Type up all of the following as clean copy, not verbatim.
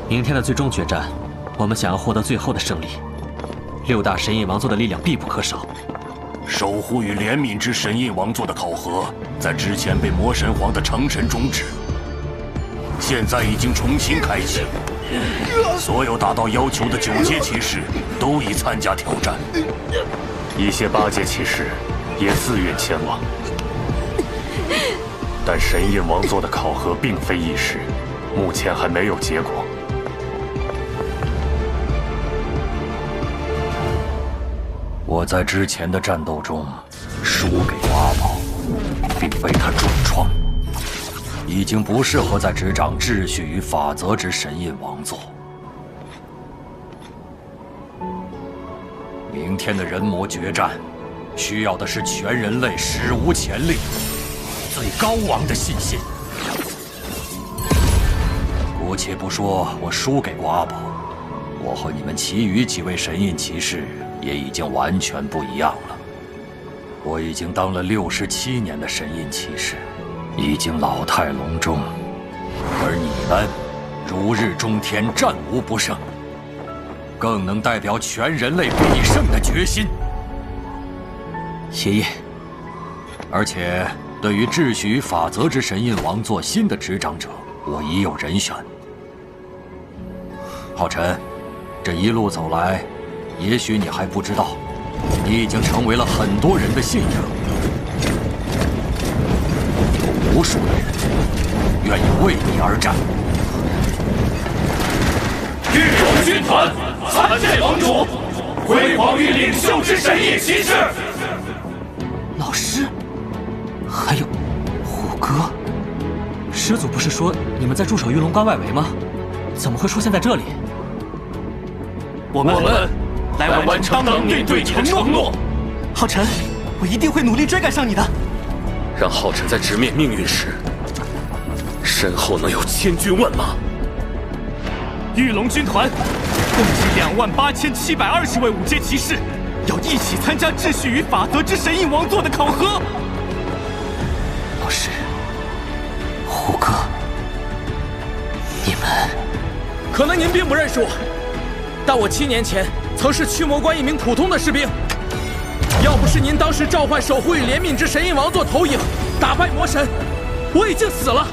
明天的最终决战，我们想要获得最后的胜利，6大神印王座的力量必不可少。守护与怜悯之神印王座的考核，在之前被魔神皇的成神终止，现在已经重新开启。所有达到要求的9阶骑士都已参加挑战，一些8阶骑士也自愿前往。但神印王座的考核并非易事，目前还没有结果。我在之前的战斗中输给阿宝，并为他重创，已经不适合再执掌秩序与法则之神印王座。明天的人魔决战，需要的是全人类史无前例、最高昂的信心。姑且不说我输给过阿宝，我和你们其余几位神印骑士也已经完全不一样了。我已经当了67年的神印骑士，已经老态龙钟，而你们如日中天，战无不胜，更能代表全人类必胜的决心。谢意。而且对于秩序与法则之神印王座新的执掌者，我已有人选。浩辰，这一路走来，也许你还不知道，你已经成为了很多人的信仰。有无数的人愿意为你而战。御龙军团参见盟主，辉煌与领袖之神印骑士。老师，还有虎哥，师祖不是说你们在驻守玉龙关外围吗？怎么会出现在这里？我们来完成当年对你的承诺。浩辰，我一定会努力追赶上你的。让浩辰在直面命运时，身后能有千军万马。御龙军团共计28720位5阶骑士，要一起参加秩序与法则之神印王座的考核。老师，虎哥，你们可能您并不认识我，但我7年前曾是驱魔关一名普通的士兵。要不是您当时召唤守护与怜悯之神印王座投影，打败魔神，我已经死了。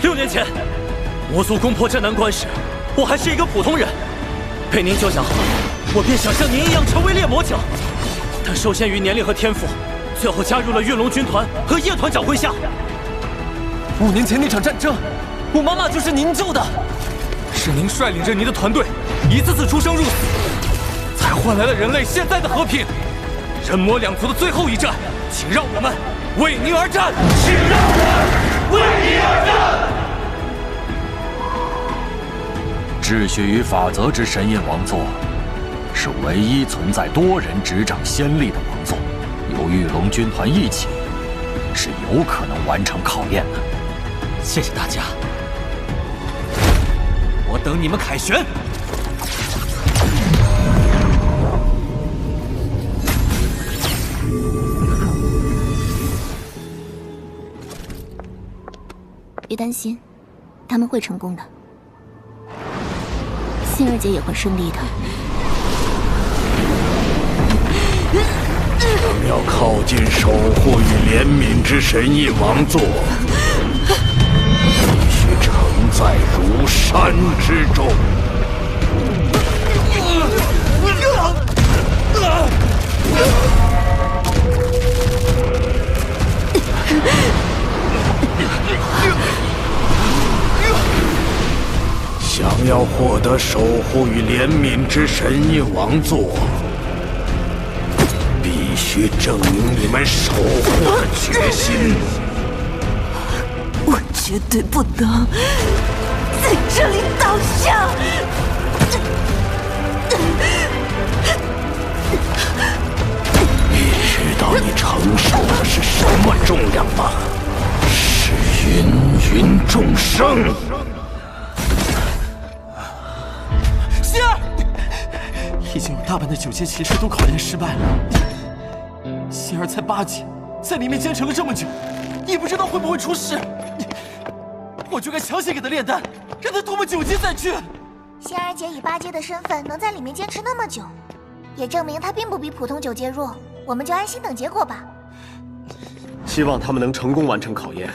6年前，魔族攻破镇南关时，我还是一个普通人。被您救下后，我便想像您一样成为猎魔者，但受限于年龄和天赋，最后加入了御龙军团和叶团长麾下。5年前那场战争，我妈妈就是您救的，是您率领着您的团队，一次次出生入死，才换来了人类现在的和平。人魔两族的最后一战，请让我们为您而战！请让我们为您而战！秩序与法则之神印王座，是唯一存在多人执掌先例的王座，有御龙军团一起，是有可能完成考验的。谢谢大家，我等你们凯旋。别担心，他们会成功的。杏儿姐也会顺利的。想要靠近守护与怜悯之神印王座，必须承载如山之重。想要获得守护与怜悯之神印王座，必须证明你们守护的决心。我绝对不能在这里倒下。你知道你承受的是什么重量吗？是芸芸众生。希儿，已经有大半的9阶骑士都考验失败了。希儿才8级，在里面坚持了这么久，也不知道会不会出事。我就该强行给他炼丹，让他突破9阶再去。仙儿姐以8阶的身份能在里面坚持那么久，也证明她并不比普通9阶弱。我们就安心等结果吧。希望他们能成功完成考验。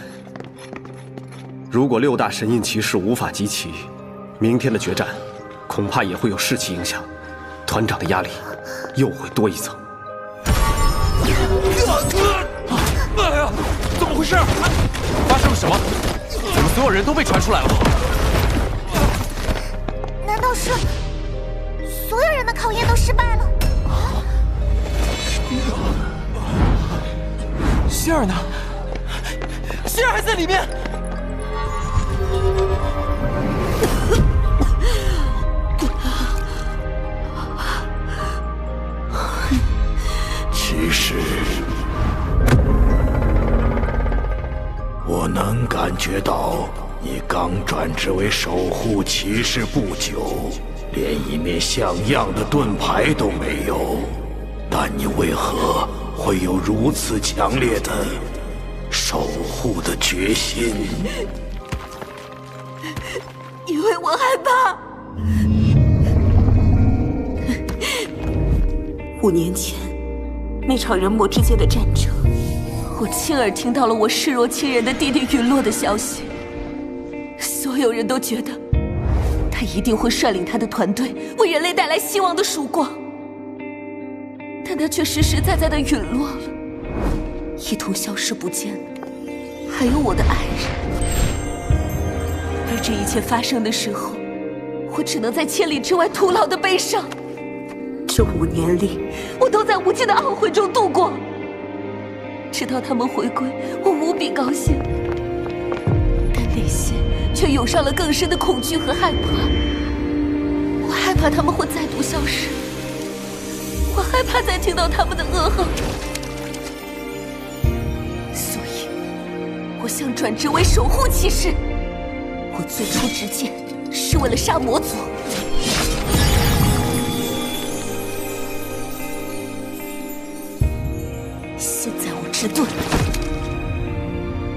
如果6大神印骑士无法集齐，明天的决战恐怕也会有士气影响，团长的压力又会多一层。哎呀，怎么回事？发生了什么？怎么所有人都被传出来了？难道是所有人的考验都失败了？希尔呢？希尔还在里面。骑士，我能感觉到你刚转职为守护骑士不久，连一面像样的盾牌都没有，但你为何会有如此强烈的守护的决心？因为我害怕。5年前，那场人魔之间的战争，我亲耳听到了我视若亲人的弟弟陨落的消息。所有人都觉得，他一定会率领他的团队为人类带来希望的曙光，但他却实实在在的陨落了，一同消失不见了。还有我的爱人。而这一切发生的时候，我只能在千里之外徒劳的悲伤。这5年里，我都在无尽的懊悔中度过。直到他们回归，我无比高兴，但内心却涌上了更深的恐惧和害怕。我害怕他们会再度消失，我害怕再听到他们的噩耗，所以我想转职为守护骑士。我最初执剑是为了杀魔族，现在我执盾，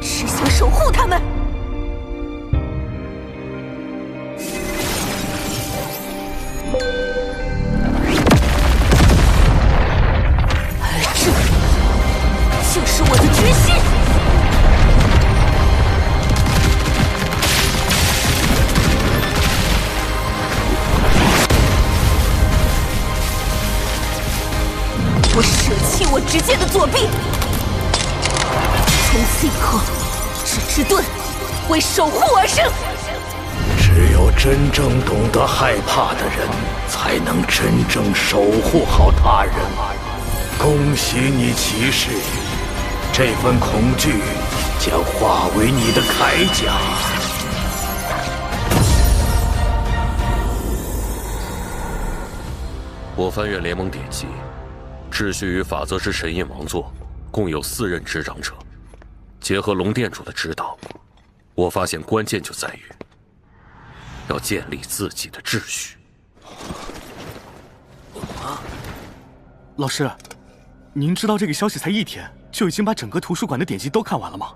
只想守护他们。而这就是我的决心。我舍弃我执剑的左臂，从此以后只执盾，为守护而生。只有真正懂得害怕的人，才能真正守护好他人。恭喜你，骑士，这份恐惧将化为你的铠甲。我翻阅联盟典籍。秩序与法则之神印王座共有4任执掌者，结合龙殿主的指导，我发现关键就在于要建立自己的秩序。老师，您知道这个消息才1天，就已经把整个图书馆的典籍都看完了吗？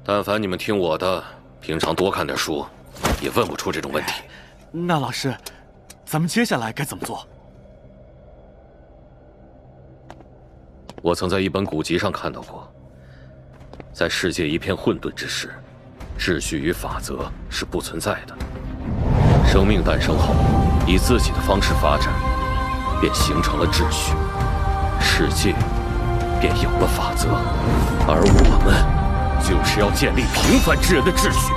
但凡你们听我的，平常多看点书，也问不出这种问题。那老师，咱们接下来该怎么做？我曾在一本古籍上看到过，在世界一片混沌之时，秩序与法则是不存在的。生命诞生后，以自己的方式发展，便形成了秩序，世界便有了法则。而我们就是要建立平凡之人的秩序。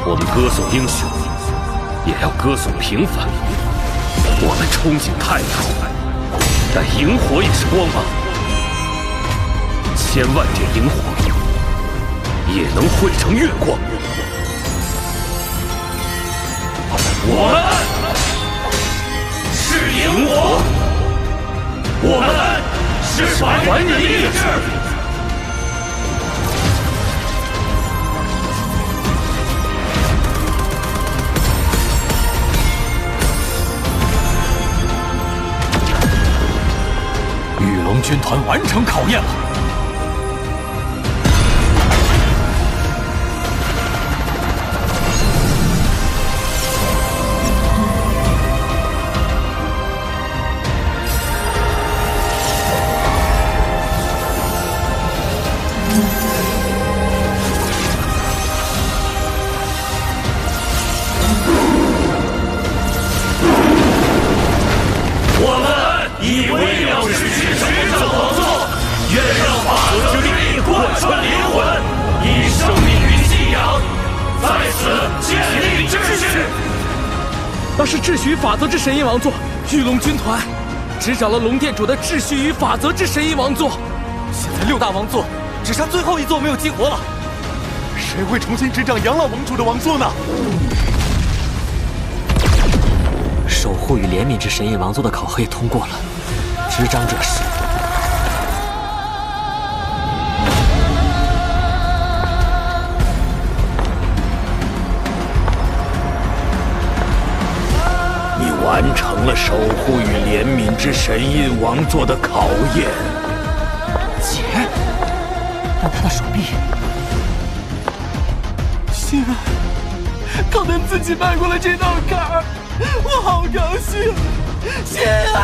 我们歌颂英雄，也要歌颂平凡。我们憧憬太阳，但萤火也是光芒。1000万点萤火也能汇成月光。我们是萤火，我们是传人的意志。御龙军团完成考验了。那是秩序与法则之神印王座。御龙军团执掌了龙殿主的秩序与法则之神印王座。现在6大王座只剩最后一座没有激活了，谁会重新执掌养老王主的王座呢？守护与怜悯之神印王座的考核也通过了，执掌者是。完成了守护与怜悯之神印王座的考验。姐，但他的手臂，心儿，靠他自己迈过了这道坎儿，我好高兴，心儿。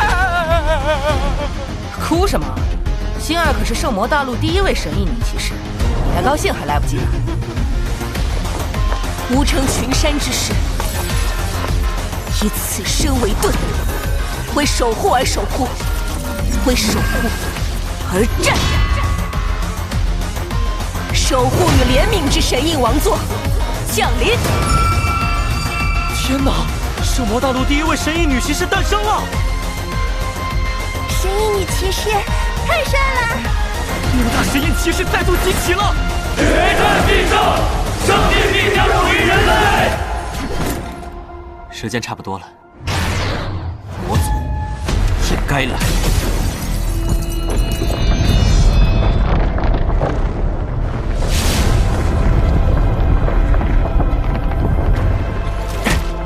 哭什么？心儿可是圣魔大陆第1位神印女骑士，你该高兴还来不及呢。无称群山之势。以此身为盾，为守护而守护，为守护而战。守护与怜悯之神印王座降临！天哪！圣魔大陆第1位神印女骑士诞生了！神印女骑士太帅了！6大神印骑士再度集齐了！决战必胜，上帝必将属于人类！时间差不多了，魔族也该来。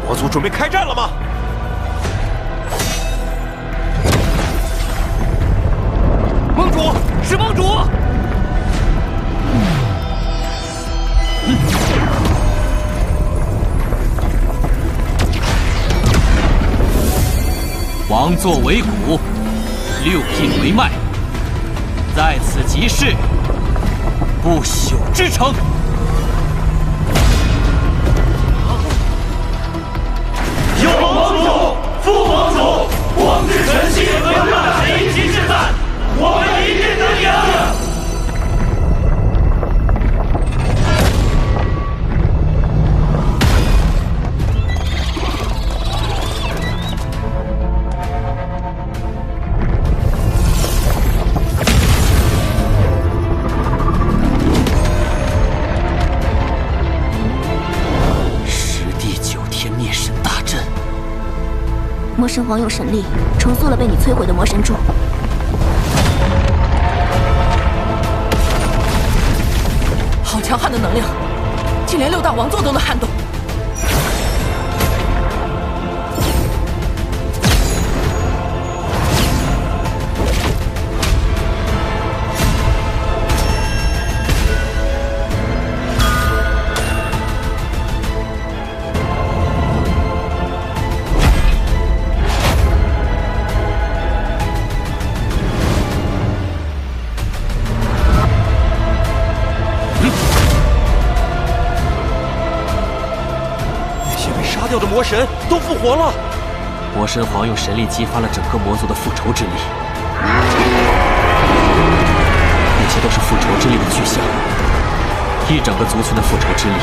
魔族准备开战了吗？盟主，是盟主！王座为骨，6印为脉，在此即是不朽之城。有盟主，副盟主，光之神系和6大神印骑士在，我们一定能赢！魔神皇用神力重塑了被你摧毁的魔神柱。好强悍的能量，竟连6大王座都能撼动。掉的魔神都复活了。魔神皇用神力激发了整个魔族的复仇之力，一切都是复仇之力的具象。一整个族群的复仇之力，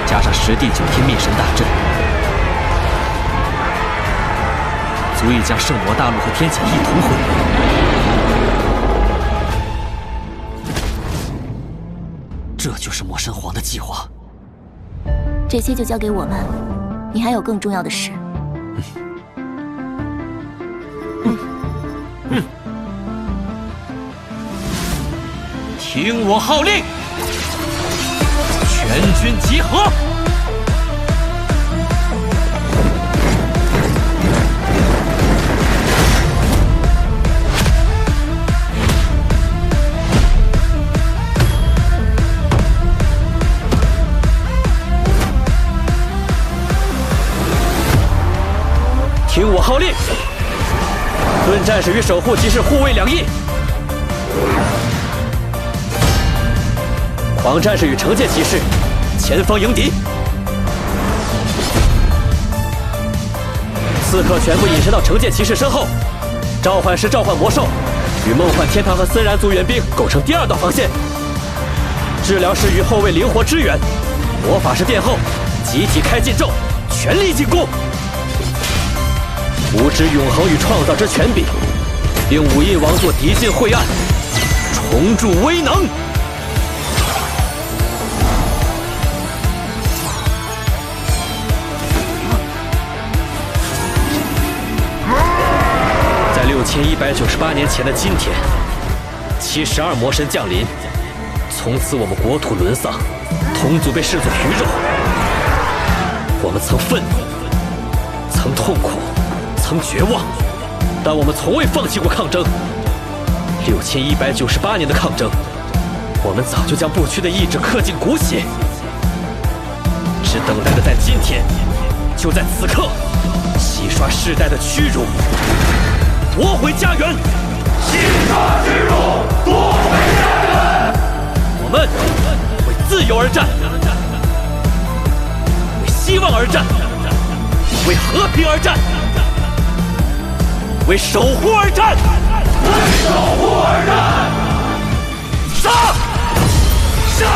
加上10地9天灭神大阵，足以将圣魔大陆和天谴一同毁灭。这就是魔神皇的计划。这些就交给我们，你还有更重要的事。听我号令，全军集合！听我号令，盾战士与守护骑士护卫2翼。狂战士与惩戒骑士前方迎敌，刺客全部隐身到惩戒骑士身后，召唤师召唤魔兽，与梦幻天堂和森然族援兵构成第2道防线。治疗师与后卫灵活支援，魔法师殿后集体开禁咒，全力进攻。无知永恒与创造之权柄，令武印王座涤尽晦暗，重铸威能。在6198年前的今天，72魔神降临，从此我们国土沦丧，同族被视作鱼肉。我们曾愤怒，曾痛苦，曾绝望，但我们从未放弃过抗争。6198年的抗争，我们早就将不屈的意志刻进骨血，只等待着在今天，就在此刻，洗刷世代的屈辱，夺回家园。洗刷屈辱，夺回家园。我们为自由而战，为希望而战，为和平而战，为守护而战，为守护而战。杀！杀！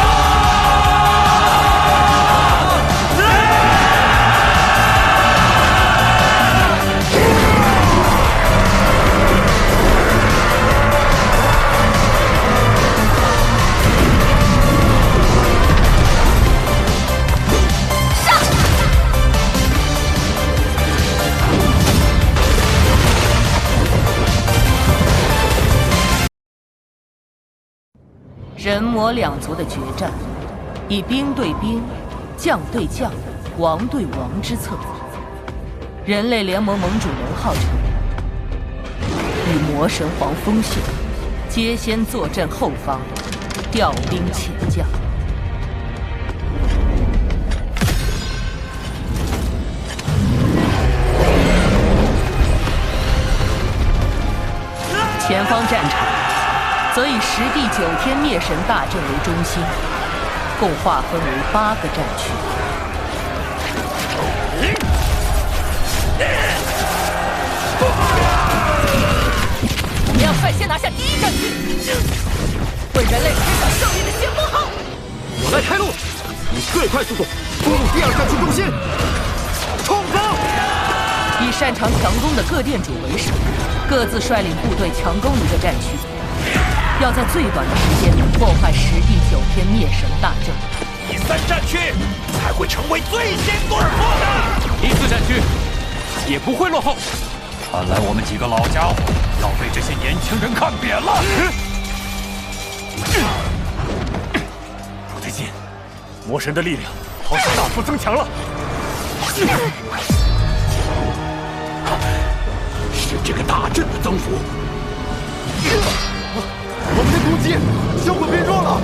人魔两族的决战，以兵对兵、将对将、王对王之策。人类联盟盟主龙浩成与魔神皇风秀皆先坐镇后方，调兵遣将。前方战场则以实地9天灭神大阵为中心，共划分为8个战区。我们要率先拿下第1战区，为人类揭晓胜利的先锋号。我来开路，以最快速度攻入第2战区中心，冲锋！以擅长强攻的各店主为首，各自率领部队强攻一个战区。要在最短的时间内破坏实地9天灭神大阵，第3战区才会成为最先突破的，第4战区也不会落后。看来我们几个老家伙要被这些年轻人看扁了。不对劲，魔神的力量好像大幅增强了。是这个大阵的增幅。我们的攻击效果变弱了。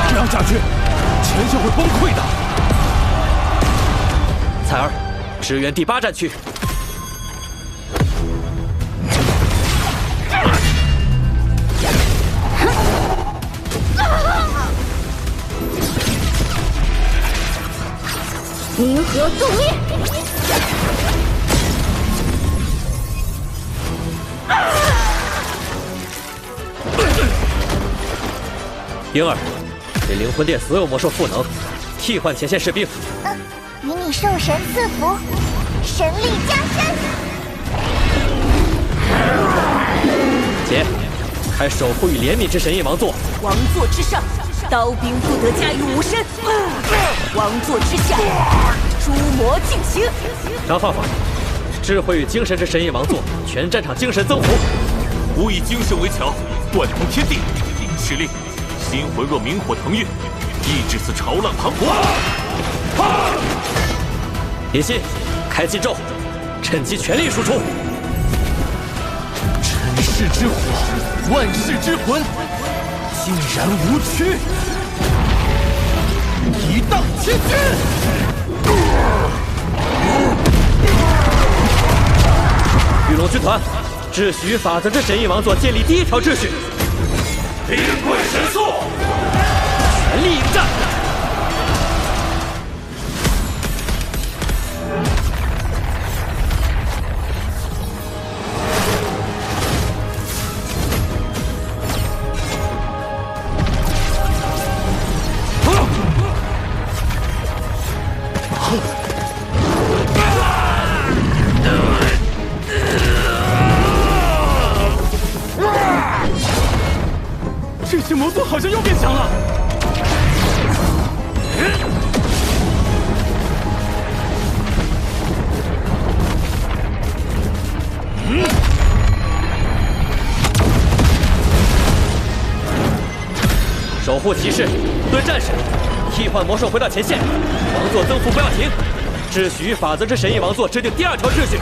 这样下去，前线会崩溃的。彩儿，支援第8战区。银河动灭！婴儿，给灵魂殿所有魔兽赋能，替换前线士兵。与你兽神赐福，神力加身。姐，开守护与怜悯之神印王座。王座之上，刀兵不得驾驭武神；王座之下，诸魔尽行。张放放，智慧与精神之神印王座，全战场精神增幅。吾以精神为桥，贯通天地。敕令，心魂若明火腾跃，意志似潮浪磅礴。林心，开禁咒，趁机全力输出。尘世之火，万世之魂，竟然无躯，一荡千军。御龙军团，秩序与法则之神印王座建立第1条秩序。兵贵神速，全力应战。魔族好像又变强了。守护骑士对战士，替换魔兽回到前线，王座增幅不要停。秩序与法则之神翼王座制定第2条秩序。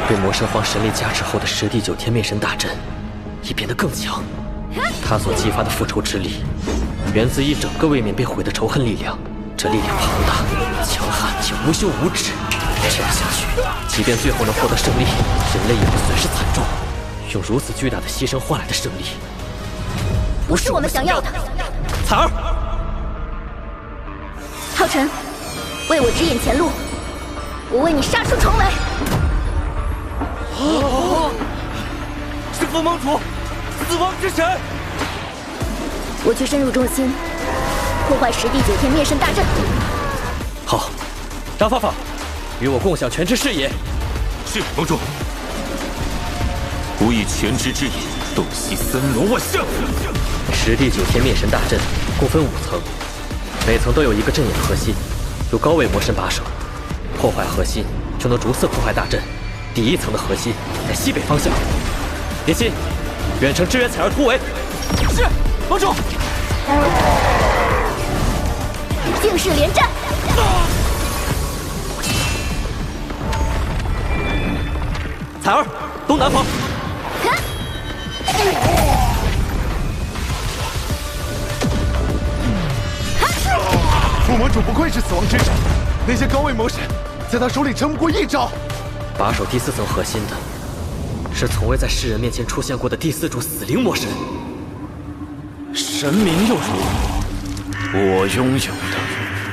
对魔神皇神力加持后的10地9天灭神大阵，已变得更强。他所激发的复仇之力，源自一整个未免被毁的仇恨力量。这力量庞大、强悍且无休无止。这样下去，即便最后能获得胜利，人类也会损失惨重。用如此巨大的牺牲换来的胜利，不是我们想要的。彩儿，浩辰，为我指引前路，我为你杀出重围。是风盟主，死亡之神。我去深入中心，破坏10地9天灭神大阵。好，张放放，与我共享全知视野。是盟主。不以全知之眼洞悉森罗万象。10地9天灭神大阵共分5层，每层都有一个阵眼核心，由高位魔神把守。破坏核心就能逐次破坏大阵。第1层的核心在西北方向。林心，远程支援彩儿突围。是，盟主。定式连战。彩儿，东南跑。副魔主不愧是死亡之神，那些高位魔神在他手里撑不过1招。把守第4层核心的，是从未在世人面前出现过的第4主死灵魔神。神明又如何？我拥有的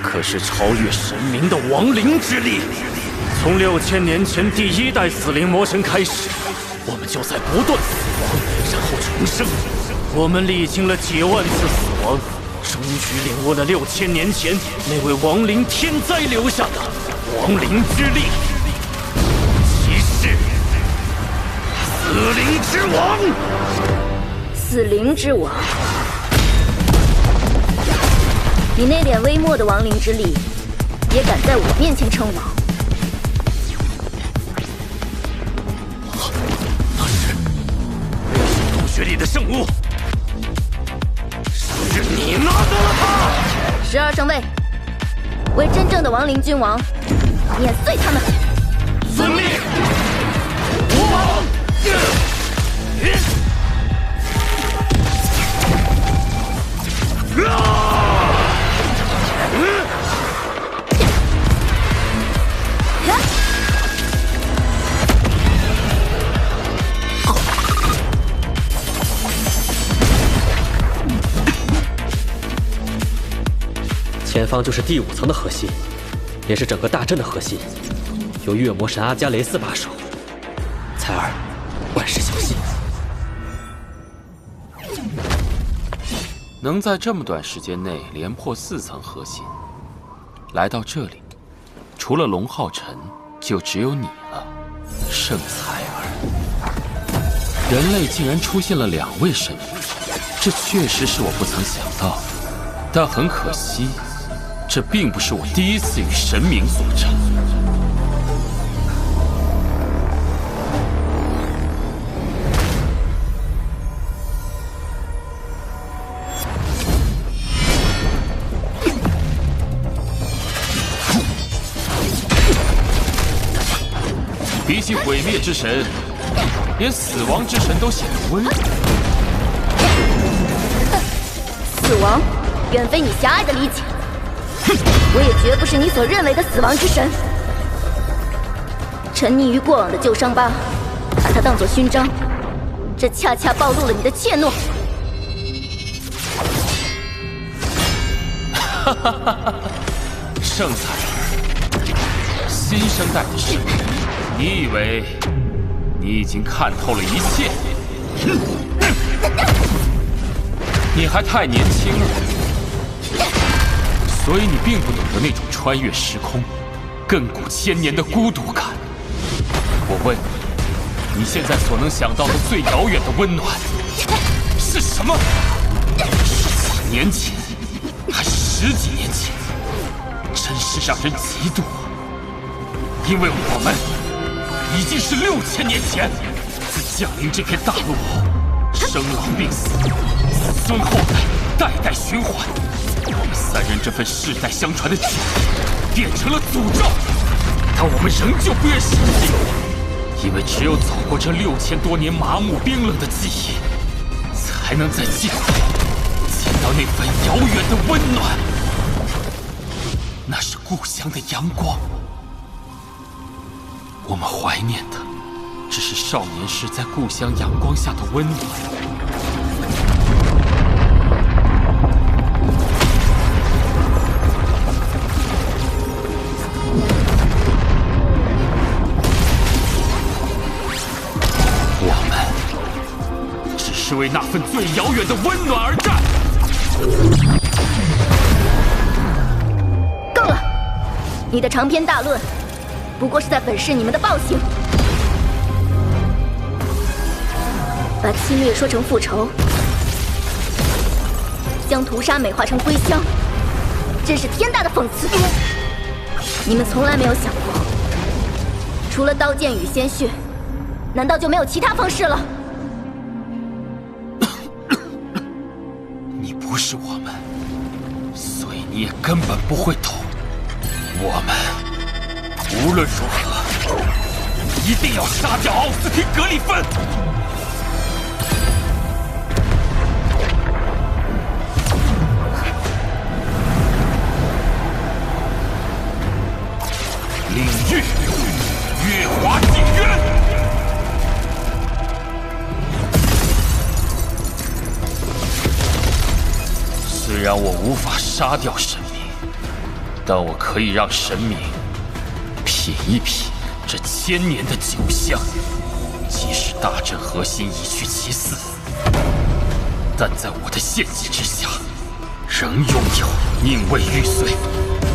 可是超越神明的亡灵之力。从6000年前第1代死灵魔神开始，我们就在不断死亡，然后重生。我们历经了几万次死亡，终于领悟了6000年前那位亡灵天灾留下的亡灵之力。骑士，死灵之王，死灵之王，你那点微末的亡灵之力，也敢在我面前称王？那是洞穴里的圣物，是你拿走了它。12圣卫，为真正的亡灵君王碾碎他们！遵命。国王。前方就是第5层的核心，也是整个大阵的核心，由月魔神阿加雷斯把守。彩儿，万事小心。能在这么短时间内连破4层核心，来到这里，除了龙浩辰，就只有你了，圣彩儿。人类竟然出现了2位神明，这确实是我不曾想到的。但很可惜，这并不是我第一次与神明作战。比起毁灭之神，连死亡之神都显得温柔。死亡远非你狭隘的理解，我也绝不是你所认为的死亡之神。沉溺于过往的旧伤疤，把它当作勋章，这恰恰暴露了你的怯懦。哈哈哈哈！圣彩儿，新生代的神明，你以为你已经看透了一切？你还太年轻了，所以你并不懂得那种穿越时空、亘古千年的孤独感。我问你，现在所能想到的最遥远的温暖是什么？是几年前，还是10几年前？真是让人嫉妒啊！因为我们已经是6000年前自降临这片大陆后，生老病死，子孙后代，代代循环。我们3人这份世代相传的记忆，变成了诅咒。但我们仍旧不愿舍弃，因为只有走过这6000多年麻木冰冷的记忆，才能在尽头见到那份遥远的温暖。那是故乡的阳光。我们怀念的，只是少年时在故乡阳光下的温暖。我们只是为那份最遥远的温暖而战。够了！你的长篇大论，不过是在粉饰你们的暴行。把侵略说成复仇，将屠杀美化成归乡，真是天大的讽刺！你们从来没有想过，除了刀剑与鲜血，难道就没有其他方式了？你不是我们，所以你也根本不会懂。我们无论如何，一定要杀掉奥斯汀格里芬！领域月华景渊，虽然我无法杀掉神明，但我可以让神明品一品这1000年的酒香。即使大阵核心已去其死，但在我的献祭之下，仍拥有宁为玉碎，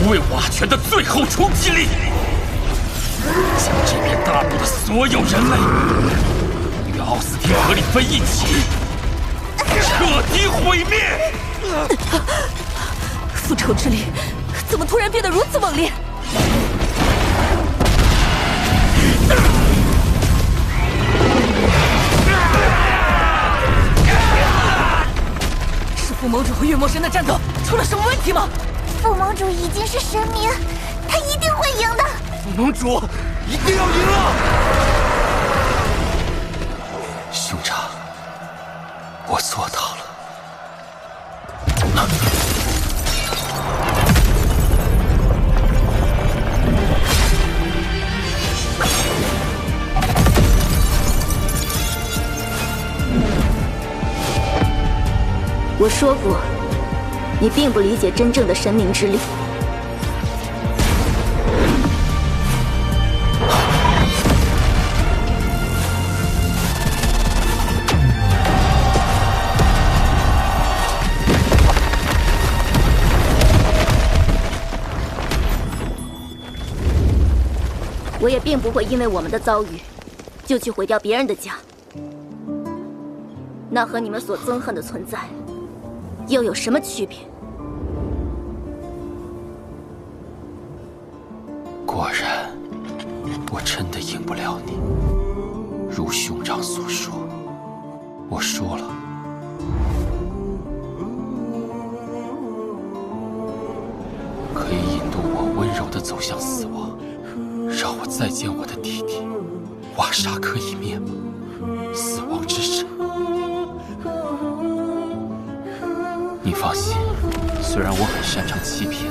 不为瓦全的最后冲击力。将这片大陆的所有人类与奥斯汀格里芬一起彻底毁灭！复仇之力怎么突然变得如此猛烈？是副盟主和月魔神的战斗出了什么问题吗？副盟主已经是神明，他一定会赢的。副盟主一定要赢了！兄长，我做到了。我说过，你并不理解真正的神明之力。我也并不会因为我们的遭遇，就去毁掉别人的家。那和你们所憎恨的存在，又有什么区别？果然，我真的赢不了你。如兄长所说，我输了。可以引渡我温柔地走向死亡，让我再见我的弟弟瓦沙克一面吗？死亡之神。你放心，虽然我很擅长欺骗，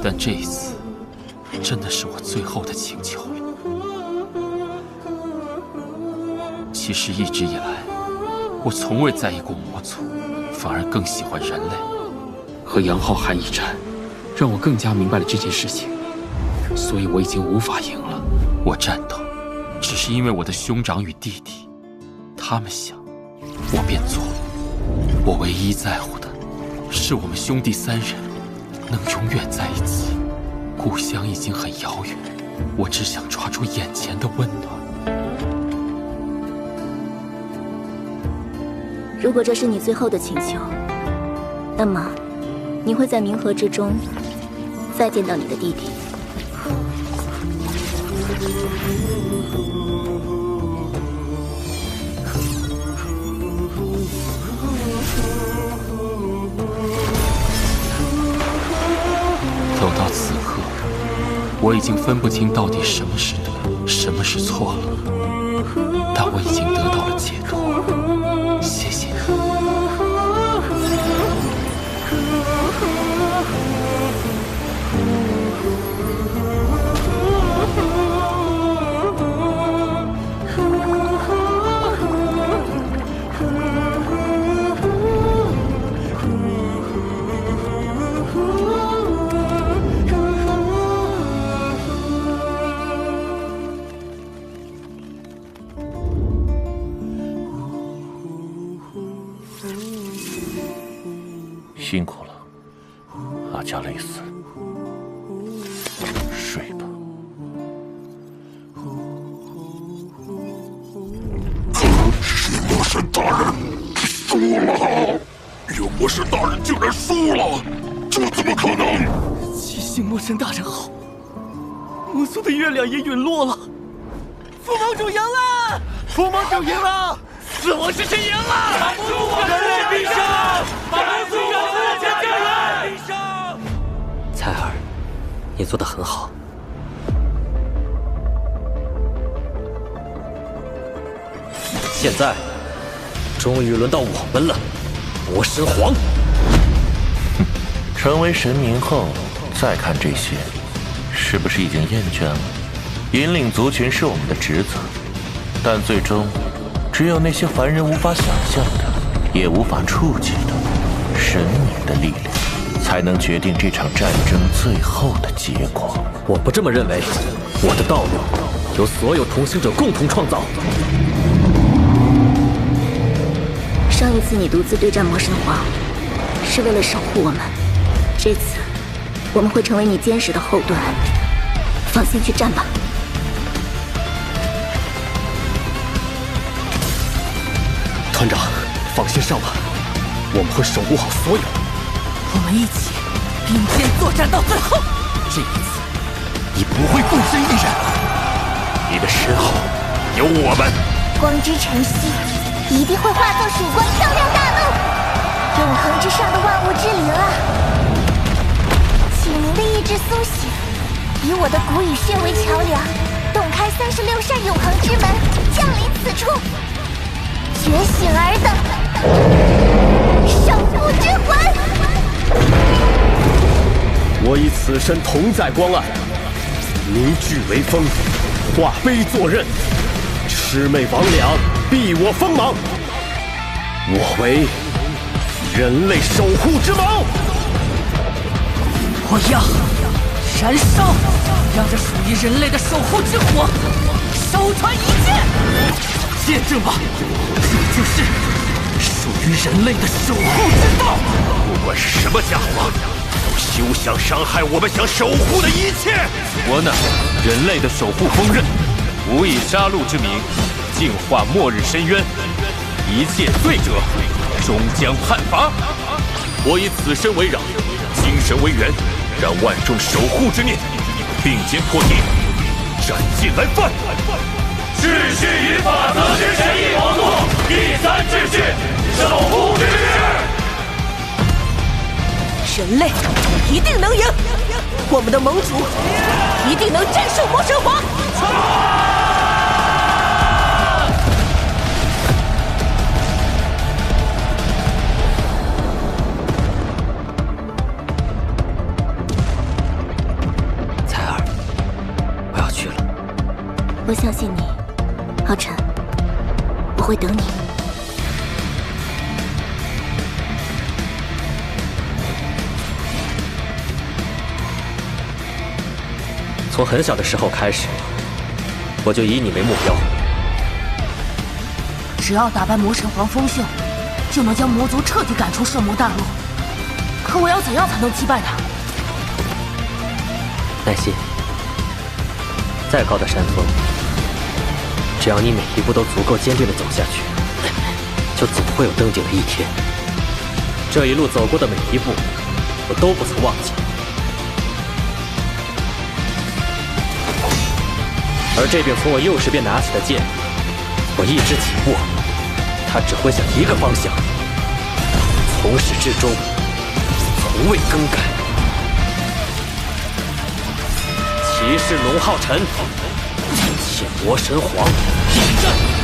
但这一次真的是我最后的请求了。其实一直以来，我从未在意过魔族，反而更喜欢人类。和杨浩瀚一战，让我更加明白了这件事情，所以我已经无法赢了。我战斗，只是因为我的兄长与弟弟，他们想，我便做。我唯一在乎的是我们兄弟3人能永远在一起。故乡已经很遥远，我只想抓住眼前的温暖。如果这是你最后的请求，那么，你会在冥河之中再见到你的弟弟。走到此刻，我已经分不清到底什么是对，什么是错了。但我已经得到了解脱，谢谢你。辛苦了，阿加蕾丝，睡吧。魔神大人输了！月魔神大人竟然输了，这怎么可能？七星魔神大人好，魔族的月亮也陨落了，副盟主赢了！副盟主赢了！死亡之神赢了！人类必胜！把魔族人间救来！必胜！采儿，你做得很好。现在，终于轮到我们了，魔神皇。成为神明后，再看这些，是不是已经厌倦了？引领族群是我们的职责，但最终，只有那些凡人无法想象的，也无法触及的神明的力量，才能决定这场战争最后的结果。我不这么认为，我的道路由所有同行者共同创造。上一次你独自对战魔神皇，是为了守护我们。这次，我们会成为你坚实的后盾。放心去战吧。团长，放心上吧，我们会守护好所有。我们一起并肩作战到最后。这一次，你不会孤身一人，你的身后有我们。光之晨曦一定会化作曙光，照亮大陆。永恒之上的万物之灵啊，启明的意志苏醒，以我的骨与血为桥梁，洞开36扇永恒之门，降临此处。觉醒而等，守护之魂。我以此身同在光暗，凝聚为风，化悲作刃，魑魅魍魉避我锋芒。我为人类守护之矛。我要燃烧，让这属于人类的守护之火烧穿一切。见证吧，这就是属于人类的守护之道。不管是什么家伙，都休想伤害我们想守护的一切。我乃人类的守护锋刃，吾以杀戮之名，净化末日深渊，一切罪者终将判罚。我以此身为壤，精神为源，让万众守护之念并肩破敌，斩尽来犯。秩序与法则之神异王座，第3秩序，守护之日。人类一定能赢，我们的盟主一定能战胜魔神皇。采儿，我要去了。我相信你，浩辰，我会等你。从很小的时候开始，我就以你为目标。只要打败魔神皇风秀，就能将魔族彻底赶出圣魔大陆。可我要怎样才能击败他？耐心，再高的山峰，只要你每一步都足够坚定地走下去，就总会有登顶的一天。这一路走过的每一步，我都不曾忘记。而这柄从我幼时便拿起的剑，我一直紧握，它只会向一个方向，从始至终，从未更改。骑士龙浩辰，剑魔神皇，应战！